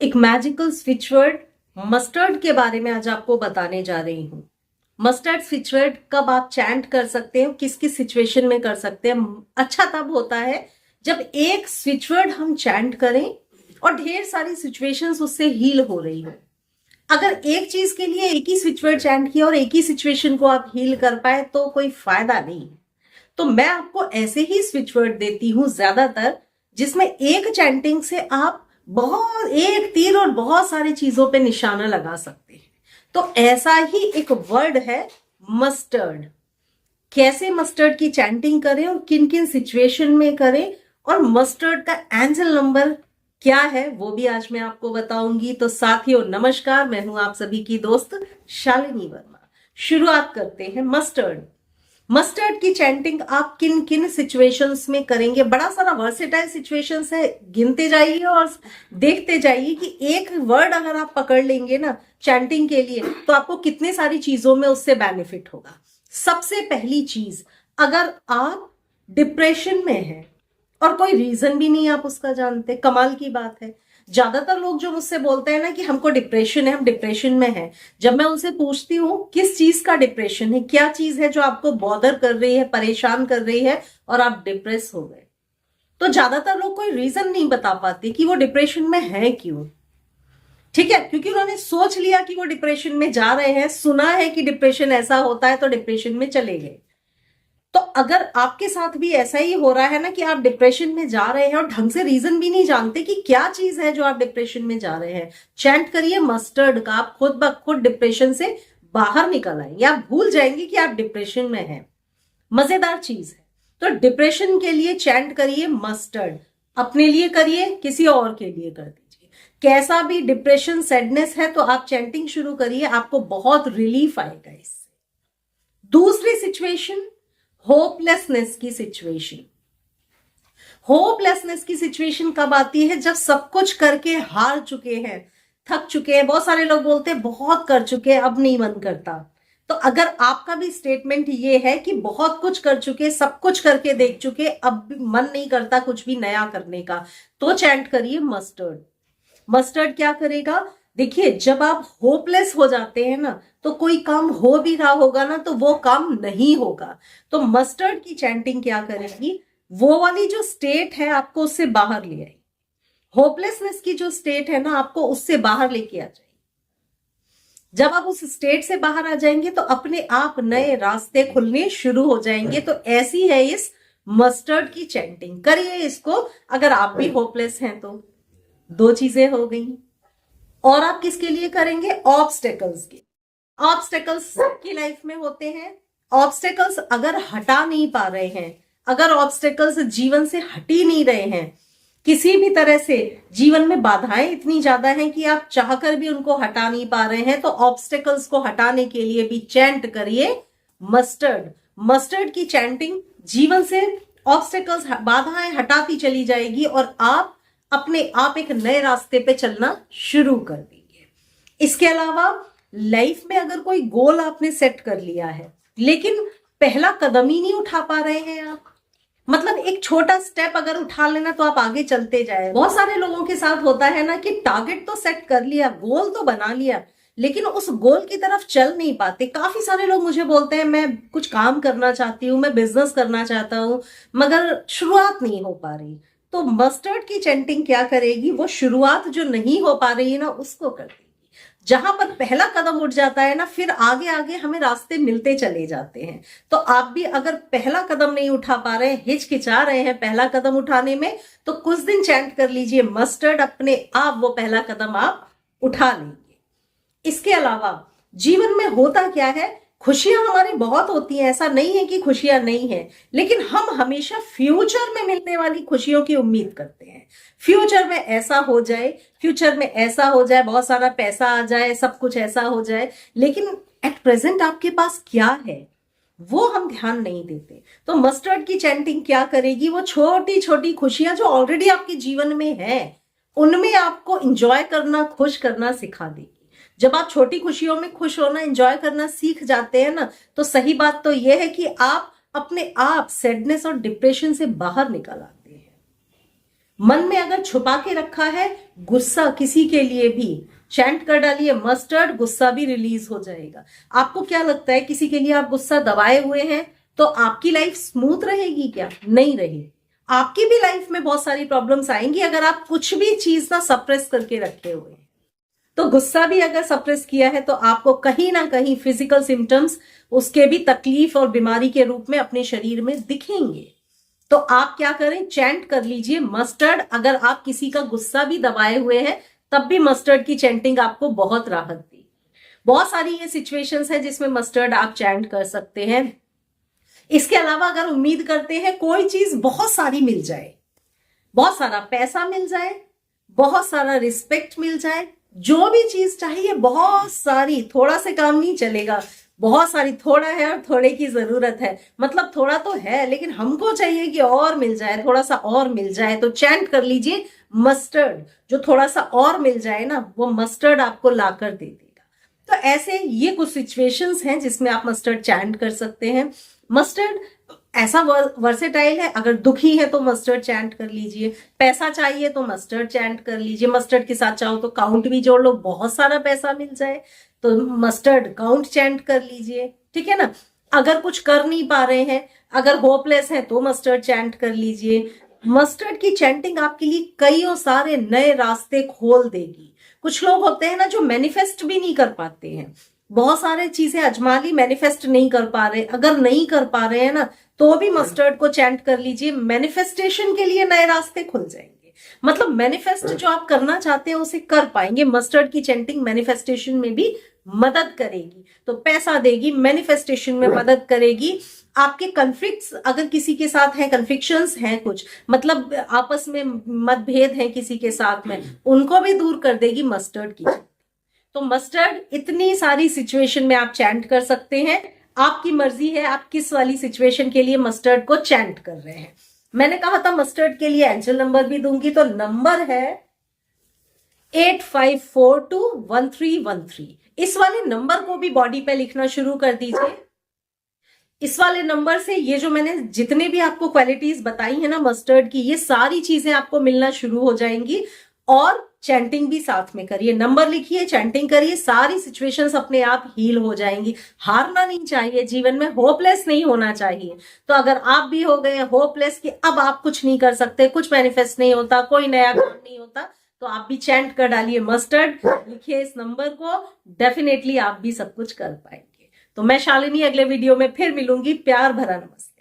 एक magical switch word mustard के बारे में आज आपको बताने जा रही हूँ। मस्टर्ड स्विच वर्ड कब आप चैंट कर सकते हो, किस किस सिचुएशन में कर सकते हैं। अच्छा तब होता है जब एक स्विच वर्ड हम चैंट करें और ढेर सारी सिचुएशंस उससे हील हो रही हो। अगर एक चीज के लिए एक ही स्विच वर्ड चैंट किया और एक ही सिचुएशन को आप हील कर पाए तो कोई फायदा नहीं। तो मैं आपको ऐसे ही स्विच वर्ड देती हूँ ज्यादातर, जिसमें एक चैंटिंग से आप बहुत एक तीर और बहुत सारी चीजों पे निशाना लगा सकते हैं। तो ऐसा ही एक वर्ड है मस्टर्ड। कैसे मस्टर्ड की चैंटिंग करें और किन किन सिचुएशन में करें और मस्टर्ड का एंजल नंबर क्या है वो भी आज मैं आपको बताऊंगी। तो साथियों नमस्कार, मैं हूं आप सभी की दोस्त शालिनी वर्मा। शुरुआत करते हैं। मस्टर्ड की चैंटिंग आप किन किन सिचुएशंस में करेंगे। बड़ा सारा वर्सेटाइल सिचुएशंस है, गिनते जाइए और देखते जाइए कि एक वर्ड अगर आप पकड़ लेंगे ना चैंटिंग के लिए तो आपको कितने सारी चीजों में उससे बेनिफिट होगा। सबसे पहली चीज, अगर आप डिप्रेशन में हैं और कोई रीजन भी नहीं आप उसका जानते, कमाल की बात है। ज्यादातर लोग जो मुझसे बोलते हैं ना कि हमको डिप्रेशन है, हम डिप्रेशन में हैं, जब मैं उनसे पूछती हूँ किस चीज का डिप्रेशन है, क्या चीज है जो आपको बॉदर कर रही है, परेशान कर रही है और आप डिप्रेस हो गए, तो ज्यादातर लोग कोई रीजन नहीं बता पाते कि वो डिप्रेशन में है क्यों। ठीक है, क्योंकि उन्होंने सोच लिया कि वो डिप्रेशन में जा रहे हैं, सुना है कि डिप्रेशन ऐसा होता है तो डिप्रेशन में चले गए। तो अगर आपके साथ भी ऐसा ही हो रहा है ना कि आप डिप्रेशन में जा रहे हैं और ढंग से रीजन भी नहीं जानते कि क्या चीज है जो आप डिप्रेशन में जा रहे हैं, चैंट करिए मस्टर्ड का। आप खुद ब खुद डिप्रेशन से बाहर निकल आएंगे, आप भूल जाएंगे कि आप डिप्रेशन में हैं। मजेदार चीज है। तो डिप्रेशन के लिए चैंट करिए मस्टर्ड, अपने लिए करिए, किसी और के लिए कर दीजिए। कैसा भी डिप्रेशन सैडनेस है तो आप चैंटिंग शुरू करिए, आपको बहुत रिलीफ आएगा इससे। दूसरी सिचुएशन, होपलेसनेस की सिचुएशन। होपलेसनेस की सिचुएशन कब आती है? जब सब कुछ करके हार चुके हैं, थक चुके हैं। बहुत सारे लोग बोलते हैं बहुत कर चुके हैं, अब नहीं मन करता। तो अगर आपका भी स्टेटमेंट ये है कि बहुत कुछ कर चुके, सब कुछ करके देख चुके, अब भी मन नहीं करता कुछ भी नया करने का, तो चैंट करिए मस्टर्ड। मस्टर्ड क्या करेगा? देखिए, जब आप होपलेस हो जाते हैं ना तो कोई काम हो भी रहा होगा ना तो वो काम नहीं होगा। तो मस्टर्ड की चैंटिंग क्या करेगी? वो वाली जो स्टेट है आपको उससे बाहर ले आई। होपलेसनेस की जो स्टेट है ना आपको उससे बाहर लेके आ जाएगी। जब आप उस स्टेट से बाहर आ जाएंगे तो अपने आप नए रास्ते खुलने शुरू हो जाएंगे। तो ऐसी है इस मस्टर्ड की चैंटिंग। करिए इसको अगर आप भी होपलेस हैं तो। दो चीजें हो गई। और आप किसके लिए करेंगे? ऑब्स्टेकल्स के। ऑब्स्टेकल्स सबकी लाइफ में होते हैं। ऑब्स्टेकल्स अगर हटा नहीं पा रहे हैं, अगर ऑब्स्टेकल्स जीवन से हट ही नहीं रहे हैं, किसी भी तरह से जीवन में बाधाएं इतनी ज्यादा हैं कि आप चाहकर भी उनको हटा नहीं पा रहे हैं, तो ऑब्स्टेकल्स को हटाने के लिए भी चैंट करिए मस्टर्ड। मस्टर्ड की चैंटिंग जीवन से ऑब्स्टेकल्स, बाधाएं हटाती चली जाएगी और आप अपने आप एक नए रास्ते पे चलना शुरू कर देंगे। इसके अलावा लाइफ में अगर कोई गोल आपने सेट कर लिया है लेकिन पहला कदम ही नहीं उठा पा रहे हैं आप, मतलब एक छोटा स्टेप अगर उठा लेना तो आप आगे चलते जाए। बहुत सारे लोगों के साथ होता है ना कि टारगेट तो सेट कर लिया, गोल तो बना लिया, लेकिन उस गोल की तरफ चल नहीं पाते। काफी सारे लोग मुझे बोलते हैं मैं कुछ काम करना चाहती हूँ, मैं बिजनेस करना चाहता हूँ, मगर शुरुआत नहीं हो पा रही। तो मस्टर्ड की चैंटिंग क्या करेगी? वो शुरुआत जो नहीं हो पा रही है ना उसको कर देगी। जहां पर पहला कदम उठ जाता है ना फिर आगे आगे हमें रास्ते मिलते चले जाते हैं। तो आप भी अगर पहला कदम नहीं उठा पा रहे हैं, हिचकिचा रहे हैं पहला कदम उठाने में, तो कुछ दिन चैंट कर लीजिए मस्टर्ड, अपने आप वो पहला कदम आप उठा लेंगे। इसके अलावा जीवन में होता क्या है, खुशियां हमारी बहुत होती हैं, ऐसा नहीं है कि खुशियां नहीं है, लेकिन हम हमेशा फ्यूचर में मिलने वाली खुशियों की उम्मीद करते हैं। फ्यूचर में ऐसा हो जाए, फ्यूचर में ऐसा हो जाए, बहुत सारा पैसा आ जाए, सब कुछ ऐसा हो जाए, लेकिन एट प्रेजेंट आपके पास क्या है वो हम ध्यान नहीं देते। तो मस्टर्ड की चैंटिंग क्या करेगी? वो छोटी छोटी खुशियां जो ऑलरेडी आपके जीवन में है उनमें आपको इंजॉय करना, खुश करना सिखा देगी। जब आप छोटी खुशियों में खुश होना, एंजॉय करना सीख जाते हैं ना, तो सही बात तो यह है कि आप अपने आप सैडनेस और डिप्रेशन से बाहर निकल आते हैं। मन में अगर छुपा के रखा है गुस्सा किसी के लिए भी, चैंट कर डालिए मस्टर्ड, गुस्सा भी रिलीज हो जाएगा। आपको क्या लगता है किसी के लिए आप गुस्सा दबाए हुए हैं तो आपकी लाइफ स्मूथ रहेगी क्या? नहीं रहेगी। आपकी भी लाइफ में बहुत सारी प्रॉब्लम्स आएंगी अगर आप कुछ भी चीज ना सप्रेस करके रखे हुए हैं। तो गुस्सा भी अगर सप्रेस किया है तो आपको कहीं ना कहीं फिजिकल सिम्टम्स उसके भी तकलीफ और बीमारी के रूप में अपने शरीर में दिखेंगे। तो आप क्या करें, चैंट कर लीजिए मस्टर्ड। अगर आप किसी का गुस्सा भी दबाए हुए हैं तब भी मस्टर्ड की चैंटिंग आपको बहुत राहत दी। बहुत सारी ये सिचुएशंस है जिसमें मस्टर्ड आप चैंट कर सकते हैं। इसके अलावा अगर उम्मीद करते हैं कोई चीज बहुत सारी मिल जाए, बहुत सारा पैसा मिल जाए, बहुत सारा रिस्पेक्ट मिल जाए, जो भी चीज चाहिए बहुत सारी, थोड़ा से काम नहीं चलेगा, बहुत सारी, थोड़ा है और थोड़े की जरूरत है, मतलब थोड़ा तो है लेकिन हमको चाहिए कि और मिल जाए, थोड़ा सा और मिल जाए, तो चैंट कर लीजिए मस्टर्ड। जो थोड़ा सा और मिल जाए ना वो मस्टर्ड आपको लाकर दे देगा। तो ऐसे ये कुछ सिचुएशंस हैं जिसमें आप मस्टर्ड चैंट कर सकते हैं। मस्टर्ड ऐसा वर्सेटाइल है, अगर दुखी है तो मस्टर्ड चैंट कर लीजिए, पैसा चाहिए तो मस्टर्ड चैंट कर लीजिए, मस्टर्ड के साथ चाहो तो काउंट भी जोड़ लो, बहुत सारा पैसा मिल जाए तो मस्टर्ड काउंट चैंट कर लीजिए, ठीक है ना। अगर कुछ कर नहीं पा रहे हैं, अगर होपलेस है तो मस्टर्ड चैंट कर लीजिए। मस्टर्ड की चैंटिंग आपके लिए कई और सारे नए रास्ते खोल देगी। कुछ लोग होते हैं ना जो मैनिफेस्ट भी नहीं कर पाते हैं, बहुत सारे चीजें अजमा ली, मैनिफेस्ट नहीं कर पा रहे, अगर नहीं कर पा रहे हैं ना तो भी मस्टर्ड को चैंट कर लीजिए, मैनिफेस्टेशन के लिए नए रास्ते खुल जाएंगे। मतलब मैनिफेस्ट जो आप करना चाहते हैं उसे कर पाएंगे। मस्टर्ड की चैंटिंग मैनिफेस्टेशन में भी मदद करेगी, तो पैसा देगी, मैनिफेस्टेशन में मदद करेगी। आपके कन्फ्लिक्ट्स अगर किसी के साथ हैं, कन्फ्लिक्शंस हैं कुछ, मतलब आपस में मतभेद हैं किसी के साथ में, उनको भी दूर कर देगी मस्टर्ड की। तो मस्टर्ड इतनी सारी सिचुएशन में आप चैंट कर सकते हैं। आपकी मर्जी है आप किस वाली सिचुएशन के लिए मस्टर्ड को चैंट कर रहे हैं। मैंने कहा था मस्टर्ड के लिए एंजल नंबर भी दूंगी, तो नंबर है 85421313। इस वाले नंबर को भी बॉडी पे लिखना शुरू कर दीजिए। इस वाले नंबर से ये जो मैंने जितने भी आपको क्वालिटीज बताई है ना मस्टर्ड की, ये सारी चीजें आपको मिलना शुरू हो जाएंगी। और चैंटिंग भी साथ में करिए, नंबर लिखिए, चैंटिंग करिए, सारी सिचुएशंस अपने आप हील हो जाएंगी। हारना नहीं चाहिए जीवन में, होपलेस नहीं होना चाहिए। तो अगर आप भी हो गए होपलेस कि अब आप कुछ नहीं कर सकते, कुछ मैनिफेस्ट नहीं होता, कोई नया काम नहीं होता, तो आप भी चैंट कर डालिए मस्टर्ड, लिखिए इस नंबर को, डेफिनेटली आप भी सब कुछ कर पाएंगे। तो मैं शालिनी अगले वीडियो में फिर मिलूंगी। प्यार भरा नमस्ते।